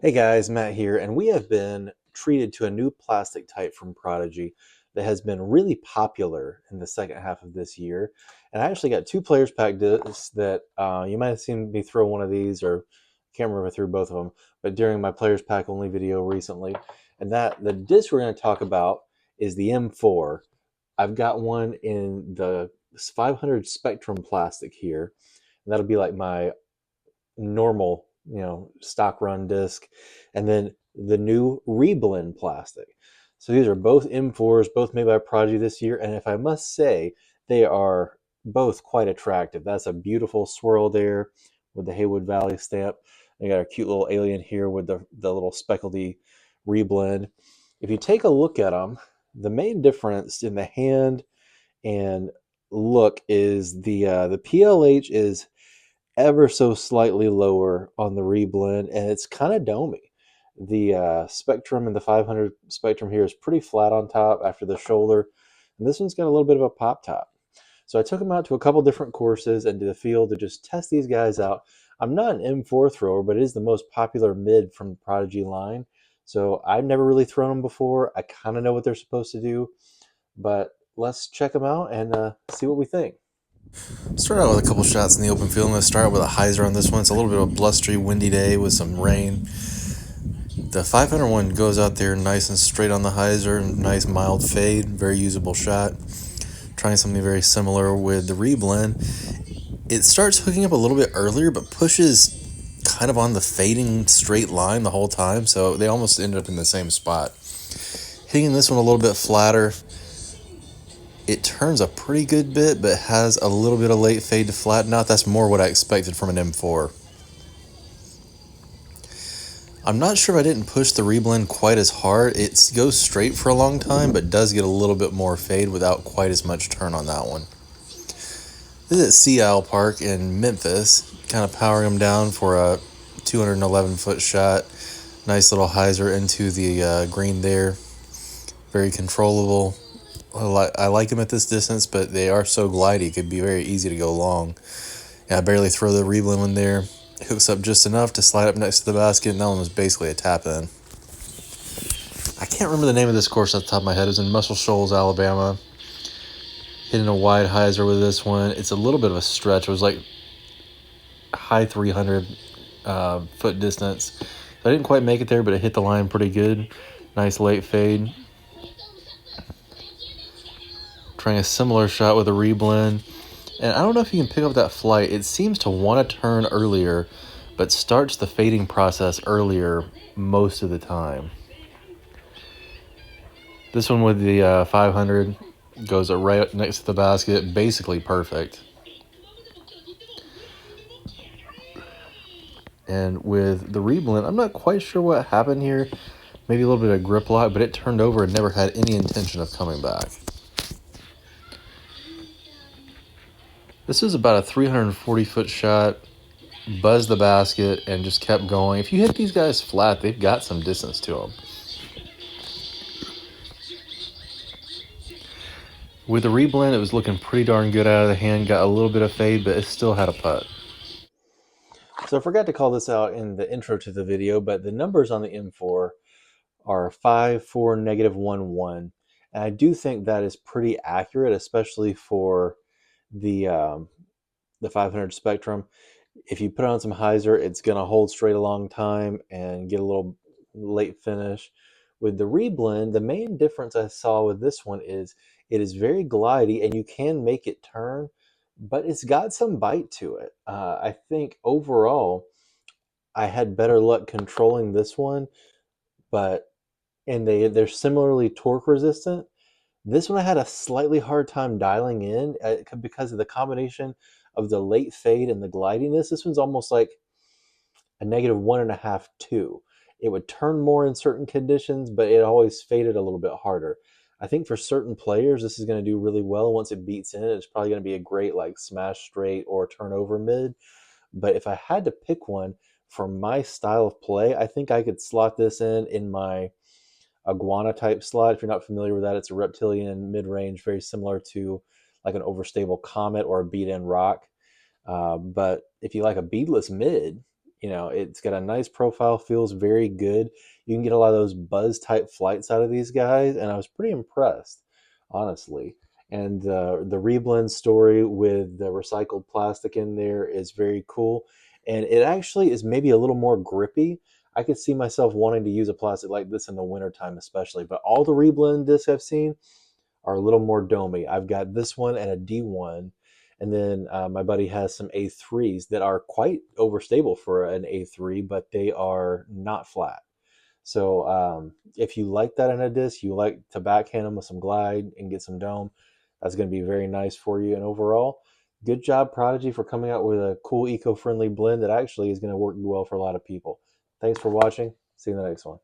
Hey guys, Matt here, and we have been treated to a new plastic type from Prodigy that has been really popular in the second half of this year. And I actually got two players pack discs that you might have seen me throw one of these, or I can't remember if I threw both of them, but during my players pack only video recently. And that the disc we're going to talk about is the M4. I've got one in the 500 Spectrum plastic here, and that'll be like my normal, stock run disc, and then the new Reblend plastic. So these are both M4s, both made by Prodigy this year, and if I must say, they are both quite attractive. That's a beautiful swirl there with the Haywood Valley stamp. You got a cute little alien here with the little speckledy Reblend. If you take a look at them, the main difference in the hand and look is the PLH is ever so slightly lower on the reblend, and it's kind of domey. The Spectrum and the 500 Spectrum here is pretty flat on top after the shoulder, and this one's got a little bit of a pop top. So I took them out to a couple different courses and to the field to just test these guys out. I'm not an M4 thrower, but it is the most popular mid from the Prodigy line. So I've never really thrown them before. I kind of know what they're supposed to do, but let's check them out and see what we think. Start out with a couple shots in the open field. I'm going to start with a hyzer on this one. It's a little bit of a blustery, windy day with some rain. The 500 one goes out there nice and straight on the hyzer, nice mild fade, very usable shot. Trying something very similar with the reblend. It starts hooking up a little bit earlier, but pushes kind of on the fading straight line the whole time, so they almost end up in the same spot. Hitting this one a little bit flatter, it turns a pretty good bit, but has a little bit of late fade to flatten out. That's more what I expected from an M4. I'm not sure if I didn't push the reblend quite as hard. It goes straight for a long time, but does get a little bit more fade without quite as much turn on that one. This is at Sea Isle Park in Memphis, kind of powering them down for a 211-foot shot. Nice little hyzer into the green there. Very controllable. I like them at this distance, but they are so glidey. It could be very easy to go long. Yeah, I barely throw the reblend one there. It hooks up just enough to slide up next to the basket, and that one was basically a tap in. I can't remember the name of this course off the top of my head. It was in Muscle Shoals, Alabama. Hitting a wide hyzer with this one. It's a little bit of a stretch. It was like high 300 foot distance. So I didn't quite make it there, but it hit the line pretty good. Nice late fade. Trying a similar shot with a reblend. And I don't know if you can pick up that flight. It seems to want to turn earlier, but starts the fading process earlier most of the time. This one with the 500 goes right next to the basket, basically perfect. And with the reblend, I'm not quite sure what happened here. Maybe a little bit of grip lock, but it turned over and never had any intention of coming back. This is about a 340-foot shot, buzzed the basket, and just kept going. If you hit these guys flat, they've got some distance to them. With the reblend, it was looking pretty darn good out of the hand. Got a little bit of fade, but it still had a putt. So I forgot to call this out in the intro to the video, but the numbers on the M4 are 5, 4, negative 1, 1. And I do think that is pretty accurate, especially for the um, the 500 Spectrum. If you put on some hyzer, it's going to hold straight a long time and get a little late finish. With the reblend, the main difference I saw with this one is it is very glidey and you can make it turn, but it's got some bite to it. I think overall, I had better luck controlling this one, but and they're similarly torque resistant. This one I had a slightly hard time dialing in because of the combination of the late fade and the glidiness. This one's almost like a negative 1.5, 2. It would turn more in certain conditions, but it always faded a little bit harder. I think for certain players, this is going to do really well. Once it beats in, it's probably going to be a great like smash straight or turnover mid. But if I had to pick one for my style of play, I think I could slot this in my iguana type slot. If you're not familiar with that, it's a reptilian mid range, very similar to like an overstable comet or a beat in rock. But if you like a beadless mid, it's got a nice profile, feels very good. You can get a lot of those buzz type flights out of these guys, and I was pretty impressed, honestly. And the reblend story with the recycled plastic in there is very cool, and it actually is maybe a little more grippy. I could see myself wanting to use a plastic like this in the wintertime, especially. But all the reblend discs I've seen are a little more domey. I've got this one and a D1, and then my buddy has some A3s that are quite overstable for an A3, but they are not flat. So if you like that in a disc, you like to backhand them with some glide and get some dome, that's going to be very nice for you. And overall, good job, Prodigy, for coming out with a cool eco-friendly blend that actually is going to work well for a lot of people. Thanks for watching. See you in the next one.